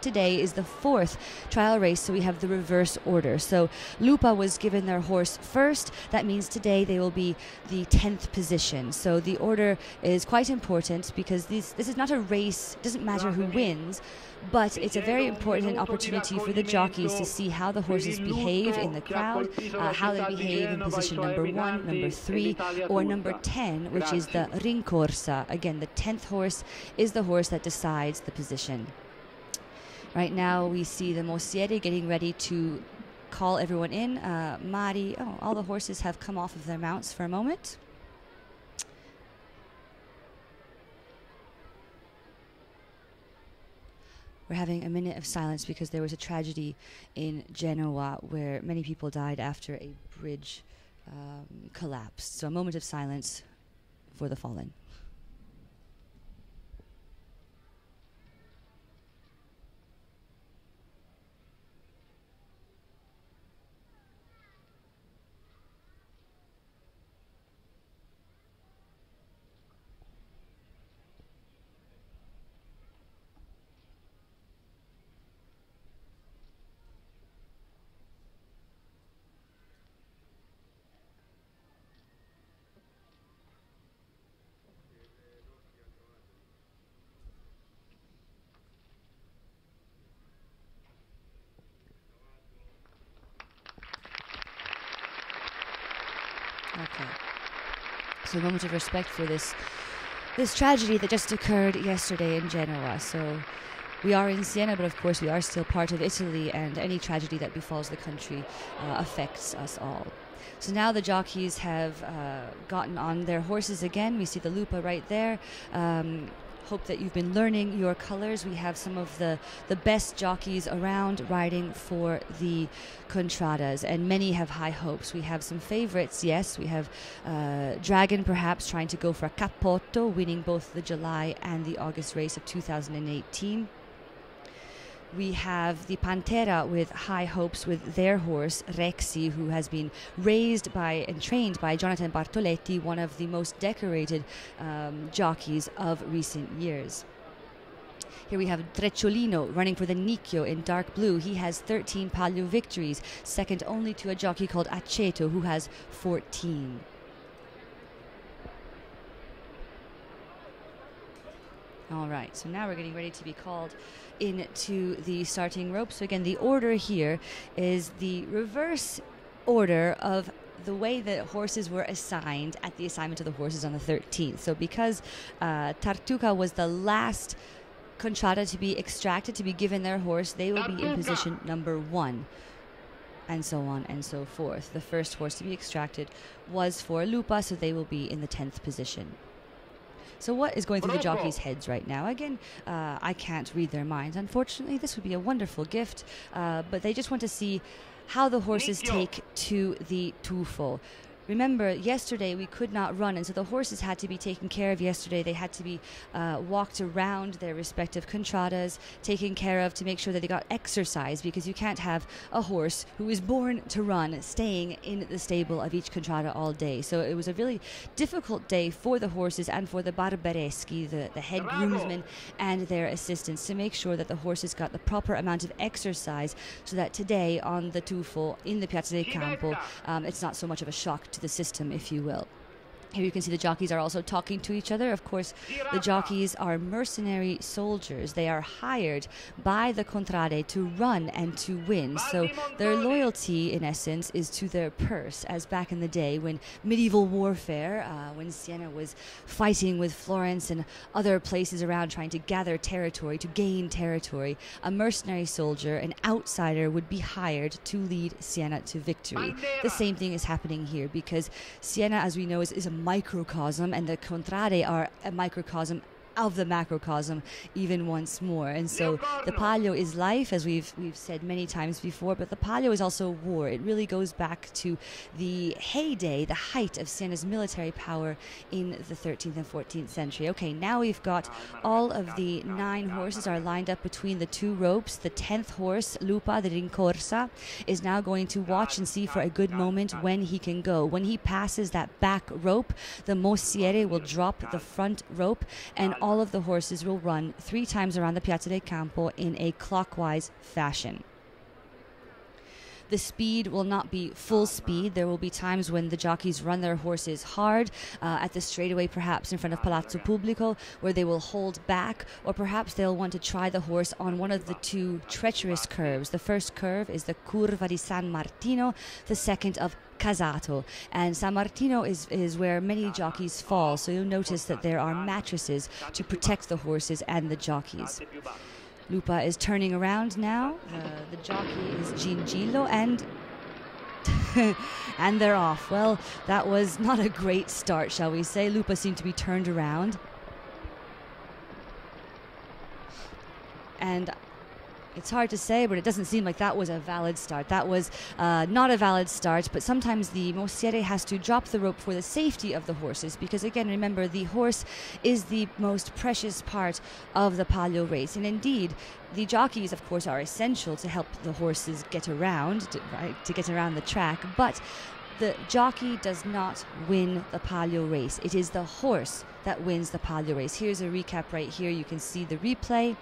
Today is the 4th trial race, so we have the reverse order. So Lupa was given their horse first. That means today they will be the 10th position. So the order is quite important because this is not a race. It doesn't matter who wins, but it's a very important opportunity for the jockeys to see how the horses behave in the crowd, how they behave in position number 1, number 3, or number 10, which is the rincorsa. Again, the 10th horse is the horse that decides the position. Right now we see the Mosieri getting ready to call everyone in. Mari, all the horses have come off of their mounts for a moment. We're having a minute of silence because there was a tragedy in Genoa where many people died after a bridge collapsed. So a moment of silence for the fallen. Okay. So a moment of respect for this tragedy that just occurred yesterday in Genoa. So we are in Siena, but of course we are still part of Italy, and any tragedy that befalls the country affects us all. So now the jockeys have gotten on their horses again. We see the Lupa right there. Hope that you've been learning your colors. We have some of the best jockeys around riding for the Contradas, and many have high hopes. We have some favorites, yes. We have Dragon perhaps trying to go for a Cappotto, winning both the July and the August race of 2018. We have the Pantera with high hopes with their horse, Rexy, who has been raised by and trained by Jonathan Bartoletti, one of the most decorated jockeys of recent years. Here we have Trecciolino running for the Nicchio in dark blue. He has 13 Palio victories, second only to a jockey called Aceto, who has 14. All right, so now we're getting ready to be called into the starting rope. So again, the order here is the reverse order of the way that horses were assigned at the assignment of the horses on the 13th. So because Tartuca was the last Contrada to be extracted, to be given their horse, they will be in position number 1. And so on and so forth. The first horse to be extracted was for Lupa, so they will be in the 10th position. So what is going through the jockeys' heads right now? Again, I can't read their minds. Unfortunately, this would be a wonderful gift, but they just want to see how the horses take to the Tufo. Remember, yesterday we could not run, and so the horses had to be taken care of yesterday. They had to be walked around their respective contradas, taken care of to make sure that they got exercise, because you can't have a horse who is born to run staying in the stable of each contrada all day. So it was a really difficult day for the horses and for the Barbareschi, the head groomsmen, and their assistants, to make sure that the horses got the proper amount of exercise, so that today on the Tufo in the Piazza del Campo, it's not so much of a shock to the system, if you will. Here you can see the jockeys are also talking to each other. Of course, the jockeys are mercenary soldiers. They are hired by the Contrade to run and to win. So their loyalty, in essence, is to their purse, as back in the day when medieval warfare, when Siena was fighting with Florence and other places around trying to gather territory, to gain territory, a mercenary soldier, an outsider, would be hired to lead Siena to victory. The same thing is happening here, because Siena, as we know, is a microcosm, and the Contrade are a microcosm of the macrocosm even once more. And so the Palio is life, as we've said many times before, but the Palio is also war. It really goes back to the heyday, the height of Siena's military power in the 13th and 14th century. Okay, now we've got all of the 9 horses are lined up between the 2 ropes. The 10th horse, Lupa, the Rincorsa, is now going to watch and see for a good moment when he can go. When he passes that back rope, the Mosiere will drop the front rope, and all of the horses will run 3 times around the Piazza del Campo in a clockwise fashion. The speed will not be full speed. There will be times when the jockeys run their horses hard at the straightaway, perhaps in front of Palazzo Pubblico, where they will hold back, or perhaps they'll want to try the horse on one of the 2 treacherous curves. The first curve is the Curva di San Martino, the second of Casato. And San Martino is where many jockeys fall, so you'll notice that there are mattresses to protect the horses and the jockeys. Lupa is turning around now. The jockey is Gingillo, and and they're off. Well, that was not a great start, shall we say. Lupa seemed to be turned around. And it's hard to say, but it doesn't seem like that was a valid start. That was not a valid start, but sometimes the Mosiere has to drop the rope for the safety of the horses, because again, remember, the horse is the most precious part of the Palio race. And indeed, the jockeys, of course, are essential to help the horses get around, to get around the track, but the jockey does not win the Palio race. It is the horse that wins the Palio race. Here's a recap right here. You can see the replay.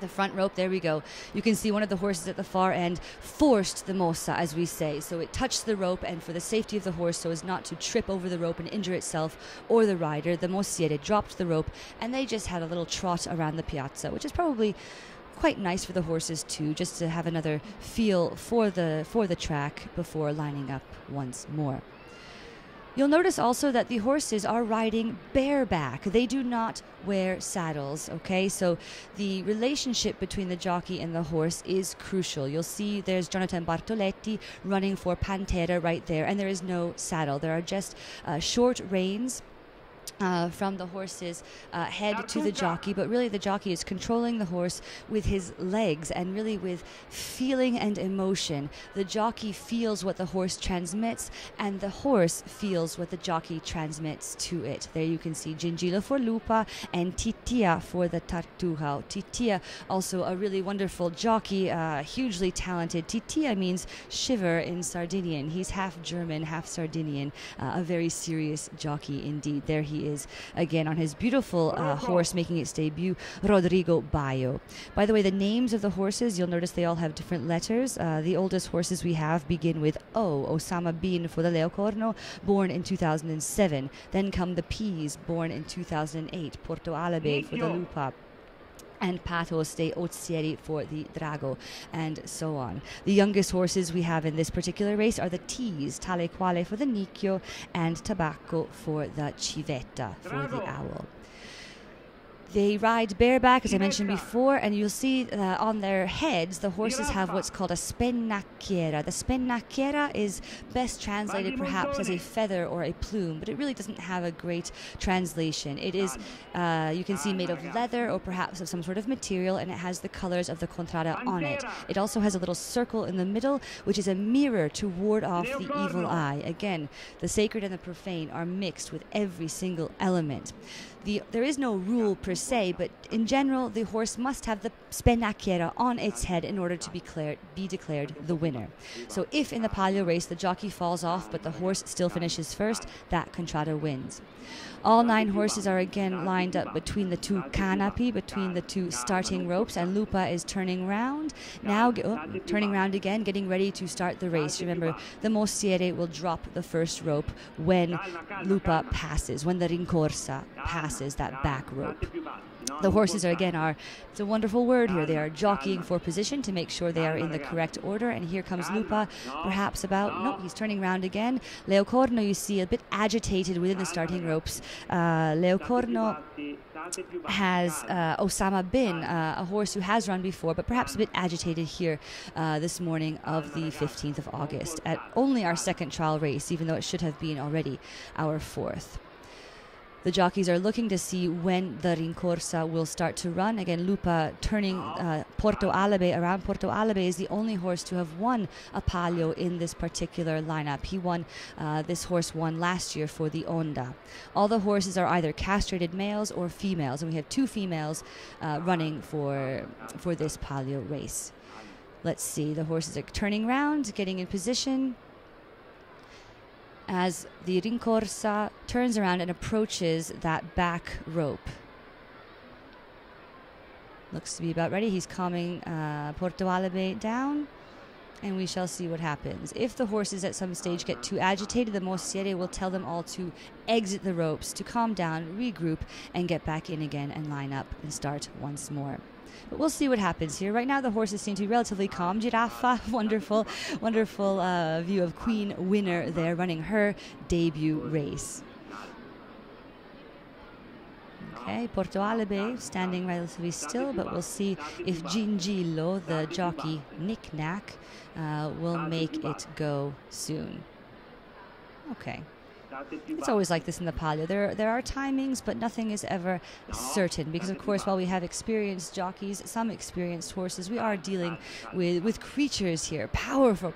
The front rope, there we go. You can see one of the horses at the far end forced the mossa, as we say. So it touched the rope, and for the safety of the horse, so as not to trip over the rope and injure itself or the rider, the Mosiere dropped the rope, and they just had a little trot around the piazza, which is probably quite nice for the horses too, just to have another feel for the track before lining up once more. You'll notice also that the horses are riding bareback. They do not wear saddles, okay? So the relationship between the jockey and the horse is crucial. You'll see there's Jonathan Bartoletti running for Pantera right there, and there is no saddle. There are just short reins from the horse's head to the jockey, but really the jockey is controlling the horse with his legs and really with feeling and emotion. The jockey feels what the horse transmits, and the horse feels what the jockey transmits to it. There you can see Gingillo for Lupa and Titia for the Tartuga. Titia, also a really wonderful jockey, hugely talented. Titia means shiver in Sardinian. He's half German, half Sardinian, a very serious jockey indeed. There he is again on his beautiful horse making its debut, Rodrigo Baio. By the way, the names of the horses, you'll notice they all have different letters. The oldest horses we have begin with O, Osama Bin for the Leocorno, born in 2007. Then come the P's, born in 2008, Porto Alabe for the Lupa, and Patos de Ozieri for the Drago, and so on. The youngest horses we have in this particular race are the T's, Tale Quale for the Nicchio, and Tabacco for the Civetta, for the Owl. They ride bareback, as I mentioned before, and you'll see on their heads, the horses have what's called a spennacchiera. The spennacchiera is best translated perhaps as a feather or a plume, but it really doesn't have a great translation. It is, you can see, made of leather or perhaps of some sort of material, and it has the colors of the contrada on it. It also has a little circle in the middle, which is a mirror to ward off the evil eye. Again, the sacred and the profane are mixed with every single element. There is no rule per se, but in general, the horse must have the spennacchiera on its head in order to be declared the winner. So if in the Palio race the jockey falls off but the horse still finishes first, that contrada wins. All 9 horses are again lined up between the 2 canapi, between the 2 starting ropes, and Lupa is turning round. Now, turning round again, getting ready to start the race. Remember, the Mosiere will drop the first rope when Lupa passes, when the Rincorsa passes that back rope. The horses are it's a wonderful word here, they are jockeying for position to make sure they are in the correct order, and here comes Lupa, perhaps he's turning round again. Leocorno, you see, a bit agitated within the starting ropes. Leocorno has Osama Bin, a horse who has run before, but perhaps a bit agitated here this morning of the 15th of August, at only our 2nd trial race, even though it should have been already our 4th. The jockeys are looking to see when the Rincorsa will start to run. Again, Lupa turning Porto Alabe around. Porto Alabe is the only horse to have won a Palio in this particular lineup. This horse won last year for the Onda. All the horses are either castrated males or females, and we have 2 females running for this Palio race. Let's see, the horses are turning round, getting in position, as the Rincorsa turns around and approaches that back rope. Looks to be about ready. He's calming Portoalabe down, and we shall see what happens. If the horses at some stage get too agitated, the Mosiere will tell them all to exit the ropes, to calm down, regroup, and get back in again and line up and start once more. But we'll see what happens here. Right now the horses seem to be relatively calm. Giraffa, wonderful view of Queen Winner there running her debut race. Okay, Portoalabe standing relatively still, but we'll see if Gingillo, the jockey knick-knack, will make it go soon. Okay. It's always like this in the Palio. There are timings, but nothing is ever certain because, of course, while we have experienced jockeys, some experienced horses, we are dealing with creatures here, powerful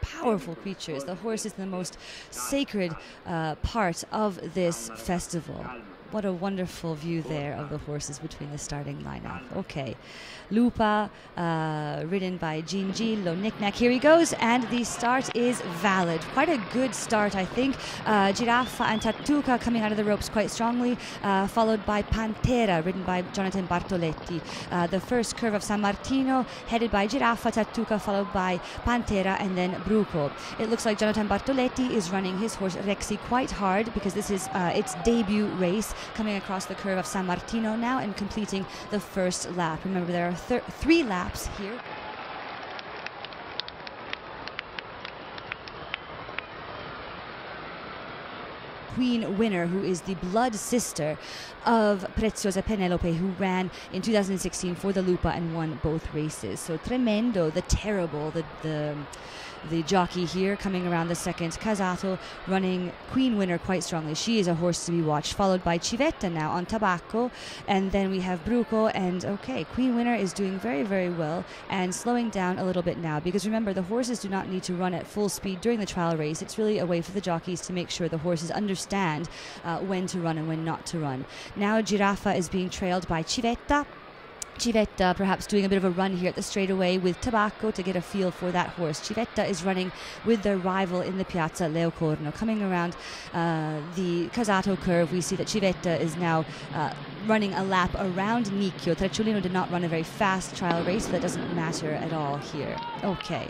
creatures. The horse is the most sacred part of this festival. What a wonderful view there of the horses between the starting lineup. Okay, Lupa, ridden by Gingillo, knick-knack. Here he goes, and the start is valid. Quite a good start, I think. Giraffa and Tartuca coming out of the ropes quite strongly, followed by Pantera, ridden by Jonathan Bartoletti. The first curve of San Martino, headed by Giraffa, Tartuca, followed by Pantera, and then Bruco. It looks like Jonathan Bartoletti is running his horse Rexy quite hard because this is its debut race, coming across the curve of San Martino now and completing the first lap. Remember, there are 3 laps here. Queen Winner, who is the blood sister of Preziosa Penelope, who ran in 2016 for the Lupa and won both races. So Tremendo, the terrible, the jockey here coming around the second. Casato running Queen Winner quite strongly. She is a horse to be watched, followed by Civetta now on Tabacco, and then we have Bruco, and okay, Queen Winner is doing very well and slowing down a little bit now because remember, the horses do not need to run at full speed during the trial race. It's really a way for the jockeys to make sure the horses understand when to run and when not to run. Now Giraffa is being trailed by Civetta. Civetta perhaps doing a bit of a run here at the straightaway with Tabacco to get a feel for that horse. Civetta is running with their rival in the Piazza, Leo Corno. Coming around the Casato curve, we see that Civetta is now running a lap around Nicchio. Trecciolino did not run a very fast trial race, so that doesn't matter at all here. Okay.